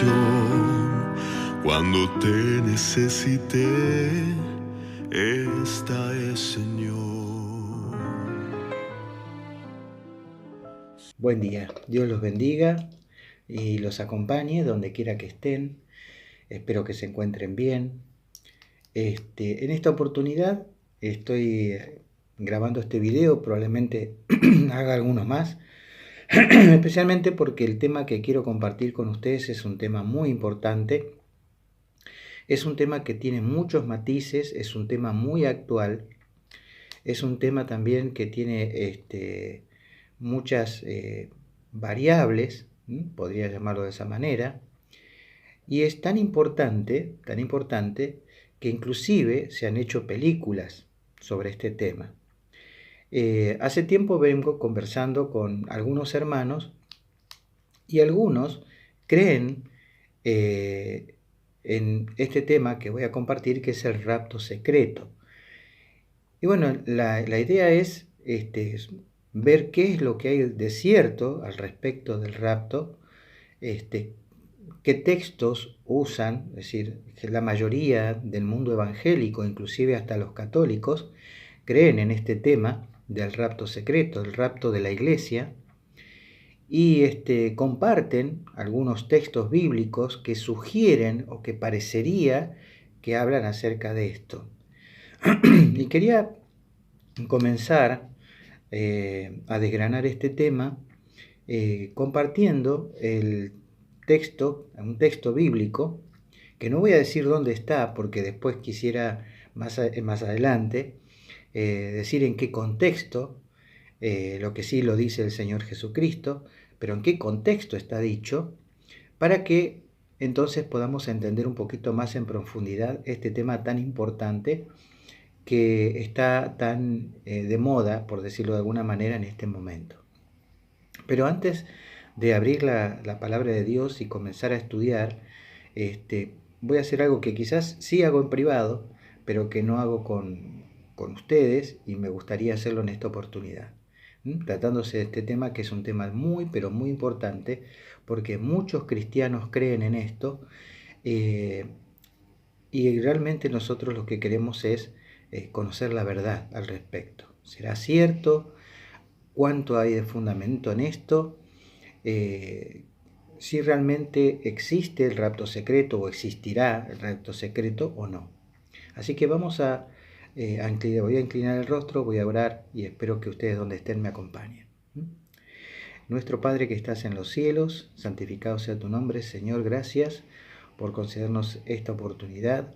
salvación. Cuando te necesité, esta es, Señor. Buen día, Dios los bendiga y los acompañe donde quiera que estén. Espero que se encuentren bien. En esta oportunidad estoy grabando este video, probablemente haga algunos más, especialmente porque el tema que quiero compartir con ustedes es un tema muy importante. Es un tema que tiene muchos matices, es un tema muy actual, es un tema también que tiene muchas variables, podría llamarlo de esa manera, y es tan importante que inclusive se han hecho películas sobre este tema. Hace tiempo vengo conversando con algunos hermanos y algunos creen en este tema que voy a compartir, que es el rapto secreto. Y bueno, la idea es ver qué es lo que hay de cierto al respecto del rapto, qué textos usan, es decir, que la mayoría del mundo evangélico, inclusive hasta los católicos, creen en este tema del rapto secreto, el rapto de la iglesia, y comparten algunos textos bíblicos que sugieren o que parecería que hablan acerca de esto. Y quería comenzar a desgranar este tema compartiendo un texto bíblico, que no voy a decir dónde está, porque después quisiera más adelante decir en qué contexto, lo que sí lo dice el Señor Jesucristo, pero en qué contexto está dicho, para que entonces podamos entender un poquito más en profundidad este tema tan importante que está tan de moda, por decirlo de alguna manera, en este momento. Pero antes de abrir la palabra de Dios y comenzar a estudiar, voy a hacer algo que quizás sí hago en privado, pero que no hago con ustedes, y me gustaría hacerlo en esta oportunidad. Tratándose de este tema, que es un tema muy, pero muy importante, porque muchos cristianos creen en esto, y realmente nosotros lo que queremos es conocer la verdad al respecto. ¿Será cierto? ¿Cuánto hay de fundamento en esto? Si realmente existe el rapto secreto o existirá el rapto secreto o no. Así que voy a inclinar el rostro, voy a orar y espero que ustedes donde estén me acompañen. Nuestro Padre que estás en los cielos, santificado sea tu nombre. Señor, gracias por concedernos esta oportunidad,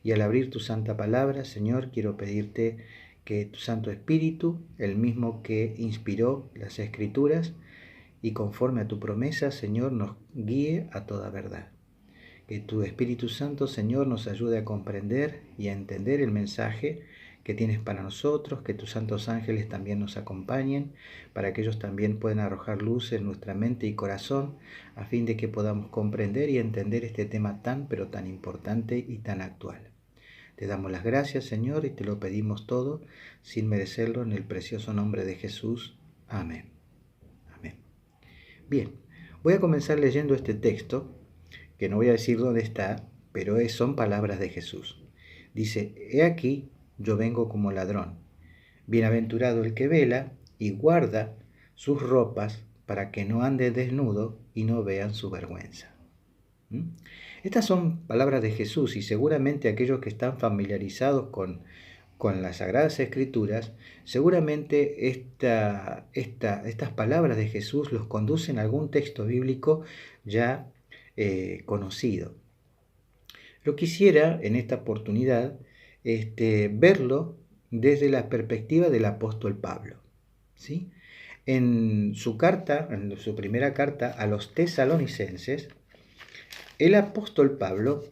y al abrir tu santa palabra, Señor, quiero pedirte que tu Santo Espíritu, el mismo que inspiró las Escrituras, y conforme a tu promesa, Señor, nos guíe a toda verdad. Que tu Espíritu Santo, Señor, nos ayude a comprender y a entender el mensaje que tienes para nosotros, que tus santos ángeles también nos acompañen, para que ellos también puedan arrojar luz en nuestra mente y corazón, a fin de que podamos comprender y entender este tema tan, pero tan importante y tan actual. Te damos las gracias, Señor, y te lo pedimos todo, sin merecerlo, en el precioso nombre de Jesús. Amén. Amén. Bien, voy a comenzar leyendo este texto, que no voy a decir dónde está, pero son palabras de Jesús. Dice: He aquí, yo vengo como ladrón. Bienaventurado el que vela y guarda sus ropas, para que no ande desnudo y no vean su vergüenza. Estas son palabras de Jesús, y seguramente aquellos que están familiarizados con las Sagradas Escrituras, seguramente estas palabras de Jesús los conducen a algún texto bíblico ya conocido. Lo quisiera en esta oportunidad verlo desde la perspectiva del apóstol Pablo, ¿sí? En su primera carta a los tesalonicenses, el apóstol Pablo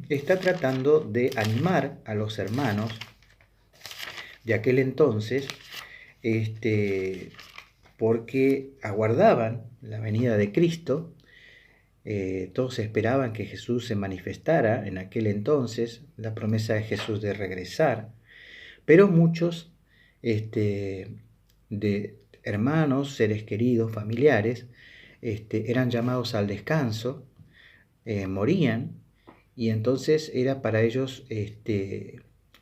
está tratando de animar a los hermanos de aquel entonces, porque aguardaban la venida de Cristo. Todos esperaban que Jesús se manifestara en aquel entonces, la promesa de Jesús de regresar, pero muchos de hermanos, seres queridos, familiares, eran llamados al descanso, morían, y entonces era para ellos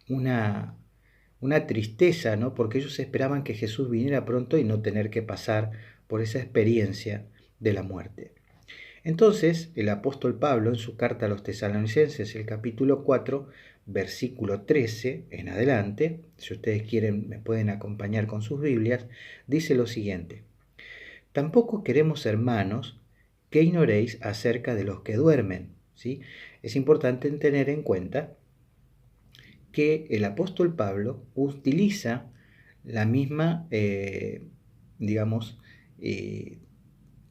una, una tristeza, ¿no? Porque ellos esperaban que Jesús viniera pronto y no tener que pasar por esa experiencia de la muerte. Entonces, el apóstol Pablo, en su carta a los tesalonicenses, el capítulo 4, versículo 13 en adelante, si ustedes quieren me pueden acompañar con sus Biblias, dice lo siguiente: tampoco queremos, hermanos, que ignoréis acerca de los que duermen, ¿sí? Es importante tener en cuenta que el apóstol Pablo utiliza la misma, digamos,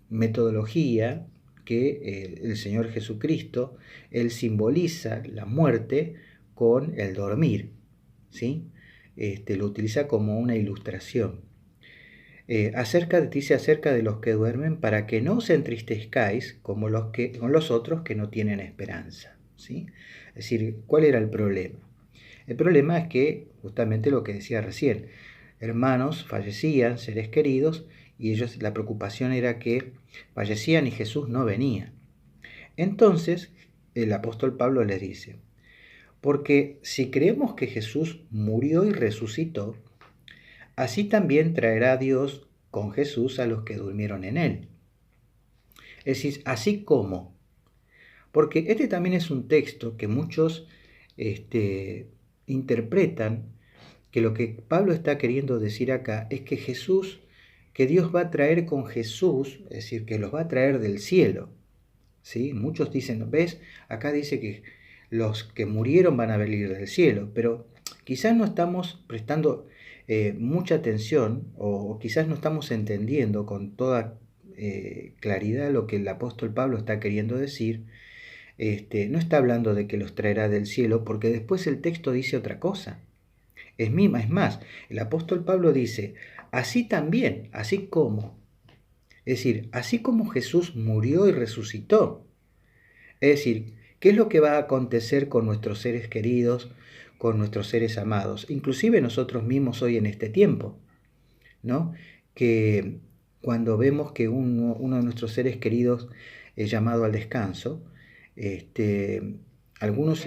metodología que el Señor Jesucristo. Él simboliza la muerte con el dormir, ¿sí? Lo utiliza como una ilustración. Dice acerca de los que duermen, para que no os entristezcáis como con los otros que no tienen esperanza, ¿sí? Es decir, ¿cuál era el problema? El problema es que, justamente lo que decía recién, hermanos fallecían, seres queridos, y ellos, la preocupación era que fallecían y Jesús no venía. Entonces, el apóstol Pablo les dice: porque si creemos que Jesús murió y resucitó, así también traerá Dios con Jesús a los que durmieron en él. Es decir, así como, porque este también es un texto que muchos interpretan que lo que Pablo está queriendo decir acá es que Dios va a traer con Jesús, es decir, que los va a traer del cielo, ¿sí? Muchos dicen, ¿ves? Acá dice que los que murieron van a venir del cielo, pero quizás no estamos prestando mucha atención, o quizás no estamos entendiendo con toda claridad lo que el apóstol Pablo está queriendo decir. No está hablando de que los traerá del cielo, porque después el texto dice otra cosa. Es más, el apóstol Pablo dice, así también, así como. Es decir, así como Jesús murió y resucitó. Es decir, ¿qué es lo que va a acontecer con nuestros seres queridos, con nuestros seres amados? Inclusive nosotros mismos hoy en este tiempo, ¿no? Que cuando vemos que uno de nuestros seres queridos es llamado al descanso, algunos,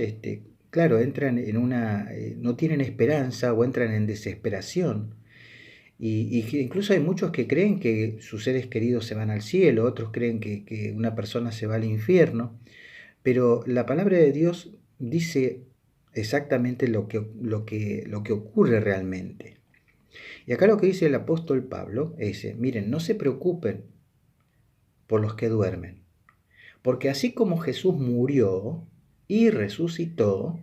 claro, entran en no tienen esperanza o entran en desesperación. Y incluso hay muchos que creen que sus seres queridos se van al cielo, otros creen que una persona se va al infierno, pero la palabra de Dios dice exactamente lo que ocurre realmente. Y acá lo que dice el apóstol Pablo es, miren, no se preocupen por los que duermen, porque así como Jesús murió y resucitó,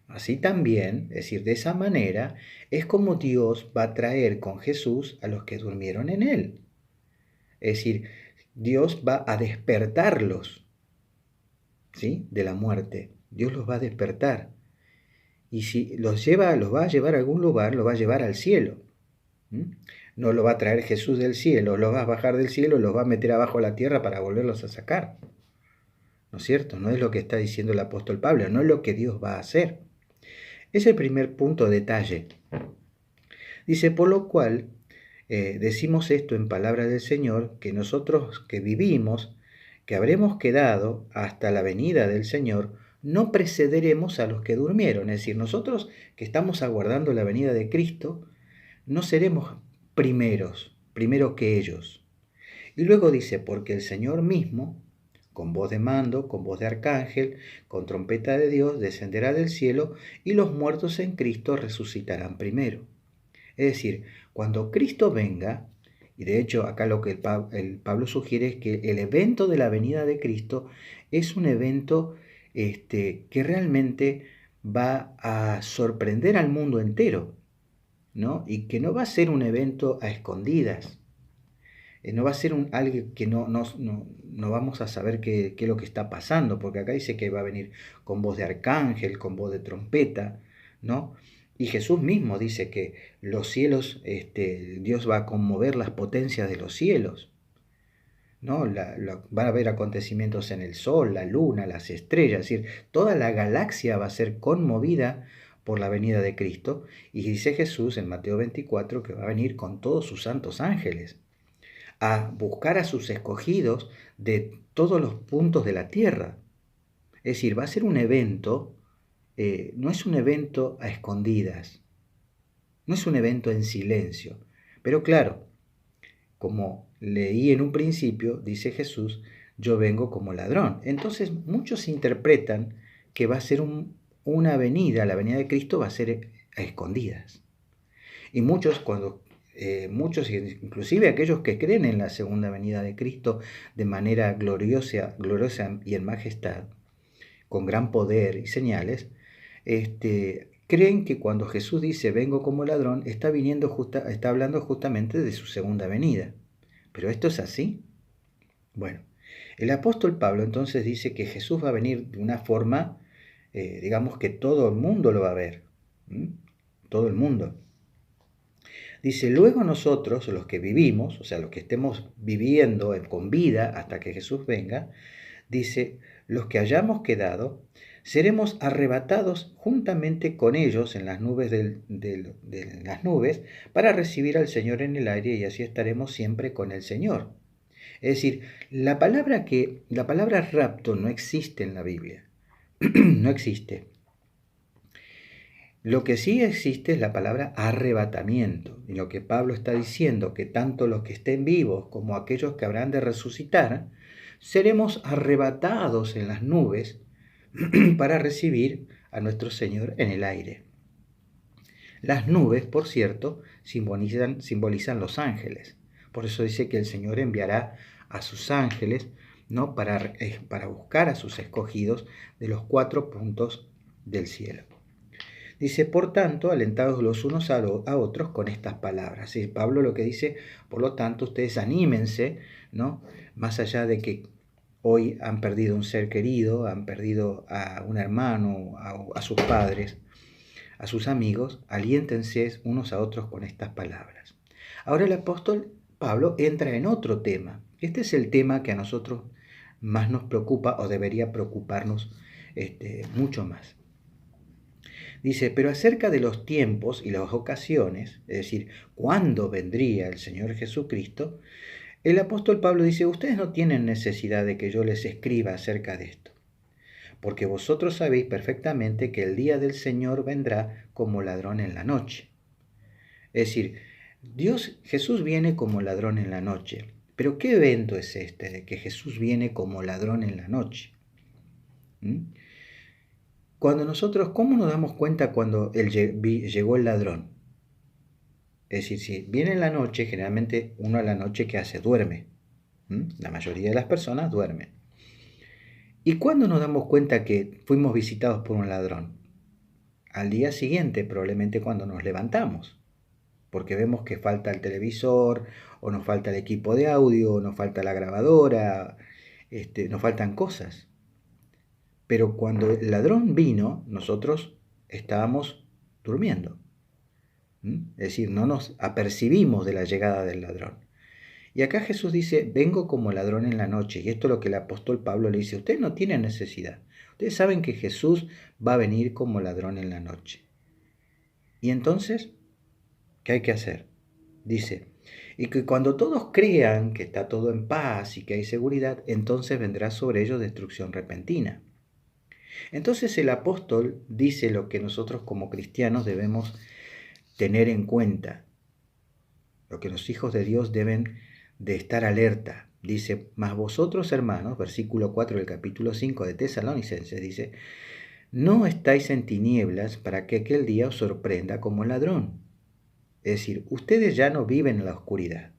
así también, es decir, de esa manera, es como Dios va a traer con Jesús a los que durmieron en él. Es decir, Dios va a despertarlos, ¿sí?, de la muerte. Dios los va a despertar. Y si los va a llevar a algún lugar, los va a llevar al cielo. No lo va a traer Jesús del cielo, los va a bajar del cielo, los va a meter abajo a la tierra para volverlos a sacar. ¿No es cierto? No es lo que está diciendo el apóstol Pablo, no es lo que Dios va a hacer. Es el primer punto, detalle. Dice, por lo cual, decimos esto en palabra del Señor, que nosotros que vivimos, que habremos quedado hasta la venida del Señor, no precederemos a los que durmieron. Es decir, nosotros que estamos aguardando la venida de Cristo, no seremos primero que ellos. Y luego dice, porque el Señor mismo, con voz de mando, con voz de arcángel, con trompeta de Dios, descenderá del cielo, y los muertos en Cristo resucitarán primero. Es decir, cuando Cristo venga, y de hecho acá lo que el Pablo sugiere es que el evento de la venida de Cristo es un evento que realmente va a sorprender al mundo entero, ¿no? Y que no va a ser un evento a escondidas. No va a ser algo que no vamos a saber qué es lo que está pasando, porque acá dice que va a venir con voz de arcángel, con voz de trompeta, ¿no? Y Jesús mismo dice que los cielos, Dios va a conmover las potencias de los cielos, ¿no? Va a haber acontecimientos en el sol, la luna, las estrellas, es decir, toda la galaxia va a ser conmovida por la venida de Cristo. Y dice Jesús en Mateo 24 que va a venir con todos sus santos ángeles a buscar a sus escogidos de todos los puntos de la tierra. Es decir, va a ser un evento, no es un evento a escondidas, no es un evento en silencio. Pero claro, como leí en un principio, dice Jesús, yo vengo como ladrón. Entonces muchos interpretan que va a ser una venida, la venida de Cristo va a ser a escondidas. Y muchos, inclusive aquellos que creen en la segunda venida de Cristo de manera gloriosa y en majestad, con gran poder y señales, creen que cuando Jesús dice vengo como ladrón, está hablando justamente de su segunda venida. ¿Pero esto es así? Bueno, el apóstol Pablo entonces dice que Jesús va a venir de una forma, digamos que todo el mundo lo va a ver. Todo el mundo. Dice, luego nosotros, los que vivimos, o sea, los que estemos viviendo con vida hasta que Jesús venga, dice, los que hayamos quedado, seremos arrebatados juntamente con ellos en las nubes de las nubes para recibir al Señor en el aire y así estaremos siempre con el Señor. Es decir, la palabra rapto no existe en la Biblia. No existe. Lo que sí existe es la palabra arrebatamiento, y lo que Pablo está diciendo, que tanto los que estén vivos como aquellos que habrán de resucitar, seremos arrebatados en las nubes para recibir a nuestro Señor en el aire. Las nubes, por cierto, simbolizan los ángeles. Por eso dice que el Señor enviará a sus ángeles, ¿no? para buscar a sus escogidos de los 4 puntos del cielo. Dice, por tanto, alentados los unos a otros con estas palabras. Y Pablo lo que dice, por lo tanto, ustedes anímense, ¿no? Más allá de que hoy han perdido un ser querido, han perdido a un hermano, a sus padres, a sus amigos, aliéntense unos a otros con estas palabras. Ahora el apóstol Pablo entra en otro tema. Este es el tema que a nosotros más nos preocupa o debería preocuparnos mucho más. Dice, pero acerca de los tiempos y las ocasiones, es decir, cuándo vendría el Señor Jesucristo, el apóstol Pablo dice, ustedes no tienen necesidad de que yo les escriba acerca de esto, porque vosotros sabéis perfectamente que el día del Señor vendrá como ladrón en la noche. Es decir, Jesús viene como ladrón en la noche. Pero ¿qué evento es este de que Jesús viene como ladrón en la noche? ¿Cómo nos damos cuenta cuando llegó el ladrón? Es decir, si viene en la noche, generalmente uno a la noche, ¿qué hace? Duerme. La mayoría de las personas duermen. ¿Y cuándo nos damos cuenta que fuimos visitados por un ladrón? Al día siguiente, probablemente cuando nos levantamos, porque vemos que falta el televisor, o nos falta el equipo de audio, o nos falta la grabadora, nos faltan cosas. Pero cuando el ladrón vino, nosotros estábamos durmiendo. Es decir, no nos apercibimos de la llegada del ladrón. Y acá Jesús dice, vengo como ladrón en la noche. Y esto es lo que el apóstol Pablo le dice, ustedes no tienen necesidad. Ustedes saben que Jesús va a venir como ladrón en la noche. Y entonces, ¿qué hay que hacer? Dice, y que cuando todos crean que está todo en paz y que hay seguridad, entonces vendrá sobre ellos destrucción repentina. Entonces el apóstol dice lo que nosotros como cristianos debemos tener en cuenta, lo que los hijos de Dios deben de estar alerta. Dice, mas vosotros hermanos, versículo 4 del capítulo 5 de Tesalonicenses, dice, no estáis en tinieblas para que aquel día os sorprenda como ladrón. Es decir, ustedes ya no viven en la oscuridad.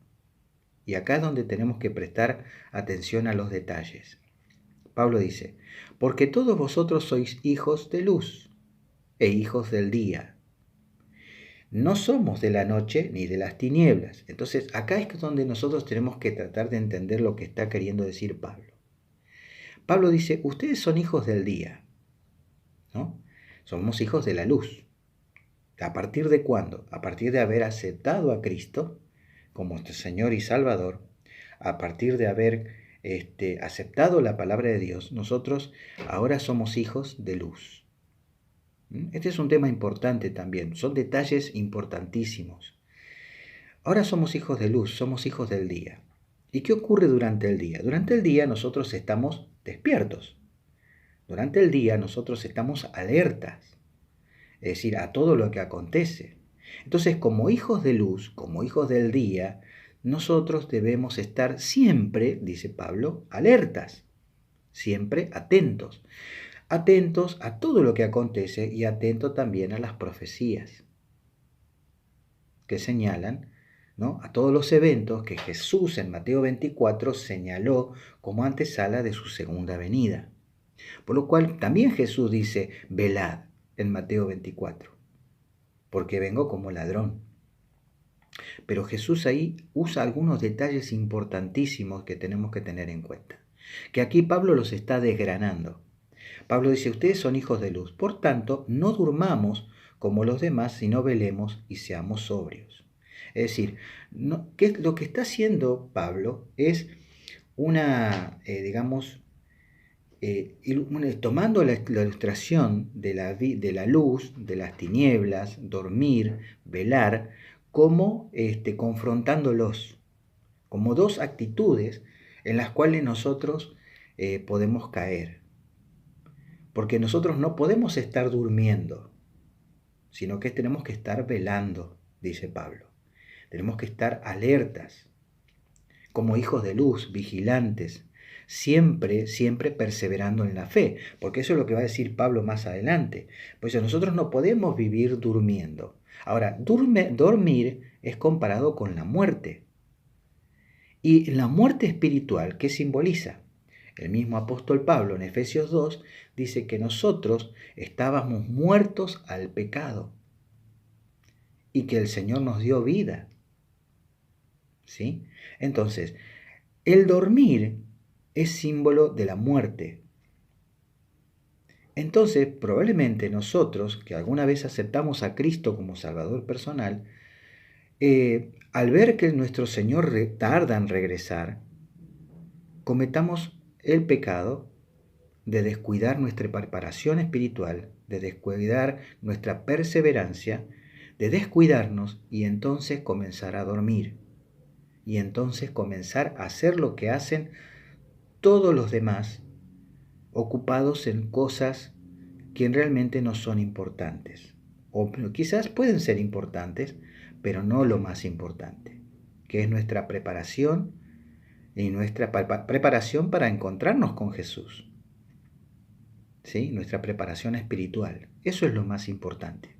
Y acá es donde tenemos que prestar atención a los detalles. Pablo dice, porque todos vosotros sois hijos de luz e hijos del día. No somos de la noche ni de las tinieblas. Entonces, acá es donde nosotros tenemos que tratar de entender lo que está queriendo decir Pablo. Pablo dice, ustedes son hijos del día, ¿no? Somos hijos de la luz. ¿A partir de cuándo? A partir de haber aceptado a Cristo como nuestro Señor y Salvador, a partir de haber aceptado la palabra de Dios, nosotros ahora somos hijos de luz. Este es un tema importante también, son detalles importantísimos. Ahora somos hijos de luz, somos hijos del día. ¿Y qué ocurre durante el día? Durante el día nosotros estamos despiertos. Durante el día nosotros estamos alertas, es decir, a todo lo que acontece. Entonces, como hijos de luz, como hijos del día, nosotros debemos estar siempre, dice Pablo, alertas, siempre atentos. Atentos a todo lo que acontece y atentos también a las profecías que señalan, ¿no?, a todos los eventos que Jesús en Mateo 24 señaló como antesala de su segunda venida. Por lo cual también Jesús dice, velad en Mateo 24, porque vengo como ladrón. Pero Jesús ahí usa algunos detalles importantísimos que tenemos que tener en cuenta, que aquí Pablo los está desgranando. Pablo dice, ustedes son hijos de luz, por tanto, no durmamos como los demás, sino velemos y seamos sobrios. Es decir, lo que está haciendo Pablo es tomando la ilustración de la luz, de las tinieblas, dormir, velar, como confrontándolos, como dos actitudes en las cuales nosotros podemos caer. Porque nosotros no podemos estar durmiendo, sino que tenemos que estar velando, dice Pablo. Tenemos que estar alertas, como hijos de luz, vigilantes, siempre, siempre perseverando en la fe, porque eso es lo que va a decir Pablo más adelante. Pues nosotros no podemos vivir durmiendo. Ahora, dormir es comparado con la muerte. Y la muerte espiritual, ¿qué simboliza? El mismo apóstol Pablo en Efesios 2 dice que nosotros estábamos muertos al pecado y que el Señor nos dio vida. ¿Sí? Entonces, el dormir es símbolo de la muerte. Entonces, probablemente nosotros, que alguna vez aceptamos a Cristo como Salvador personal, al ver que nuestro Señor tarda en regresar, cometamos el pecado de descuidar nuestra preparación espiritual, de descuidar nuestra perseverancia, de descuidarnos y entonces comenzar a dormir. Y entonces comenzar a hacer lo que hacen todos los demás, ocupados en cosas que realmente no son importantes. O quizás pueden ser importantes, pero no lo más importante, que es nuestra preparación y nuestra preparación para encontrarnos con Jesús. ¿Sí? Nuestra preparación espiritual. Eso es lo más importante.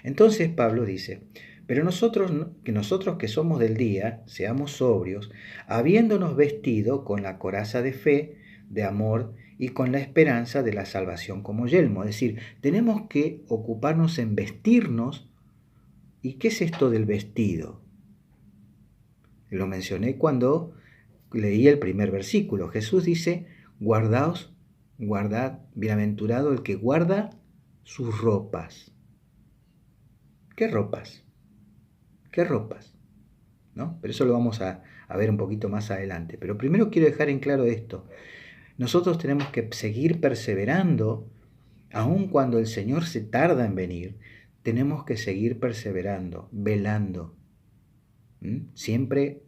Entonces Pablo dice, pero nosotros que somos del día, seamos sobrios, habiéndonos vestido con la coraza de fe, de amor y con la esperanza de la salvación como yelmo. Es decir, tenemos que ocuparnos en vestirnos. ¿Y qué es esto del vestido? Lo mencioné cuando leí el primer versículo. Jesús dice, guardad, bienaventurado el que guarda sus ropas. ¿Qué ropas? ¿Qué ropas? ¿No? Pero eso lo vamos a ver un poquito más adelante. Pero primero quiero dejar en claro esto. Nosotros tenemos que seguir perseverando, aun cuando el Señor se tarda en venir, tenemos que seguir perseverando, velando, siempre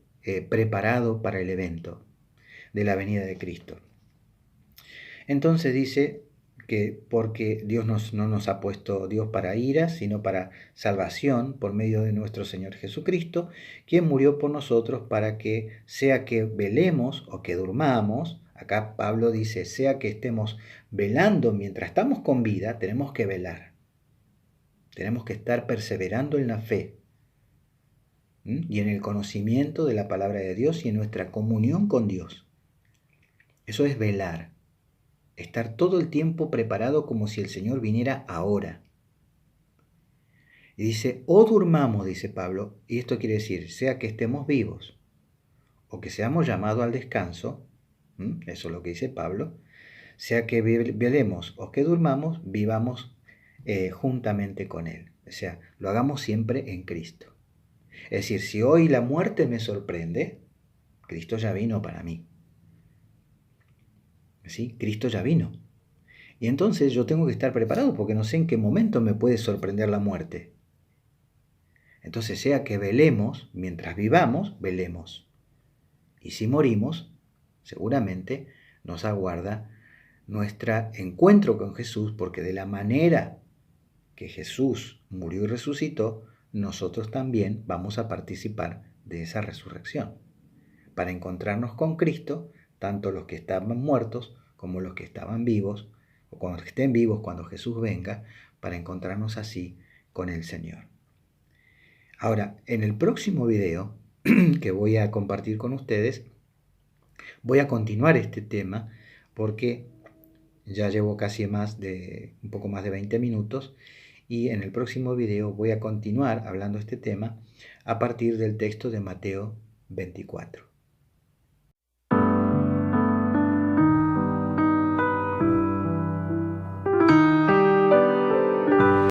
preparado para el evento de la venida de Cristo. Entonces dice que porque Dios no nos ha puesto Dios para ira, sino para salvación por medio de nuestro Señor Jesucristo, quien murió por nosotros para que sea que velemos o que durmamos. Acá Pablo dice, sea que estemos velando mientras estamos con vida, tenemos que velar. Tenemos que estar perseverando en la fe y en el conocimiento de la palabra de Dios y en nuestra comunión con Dios. Eso es velar. Estar todo el tiempo preparado como si el Señor viniera ahora. Y dice, o durmamos, dice Pablo, y esto quiere decir, sea que estemos vivos o que seamos llamados al descanso, eso es lo que dice Pablo, sea que velemos o que durmamos, vivamos juntamente con Él. O sea, lo hagamos siempre en Cristo. Es decir, si hoy la muerte me sorprende, Cristo ya vino para mí. ¿Sí? Cristo ya vino. Y entonces yo tengo que estar preparado porque no sé en qué momento me puede sorprender la muerte. Entonces sea que velemos, mientras vivamos, velemos. Y si morimos, seguramente nos aguarda nuestro encuentro con Jesús, porque de la manera que Jesús murió y resucitó, nosotros también vamos a participar de esa resurrección, para encontrarnos con Cristo, tanto los que estaban muertos como los que estaban vivos, o cuando estén vivos cuando Jesús venga, para encontrarnos así con el Señor. Ahora, en el próximo video que voy a compartir con ustedes, voy a continuar este tema porque ya llevo casi un poco más de 20 minutos y en el próximo video voy a continuar hablando de este tema a partir del texto de Mateo 24.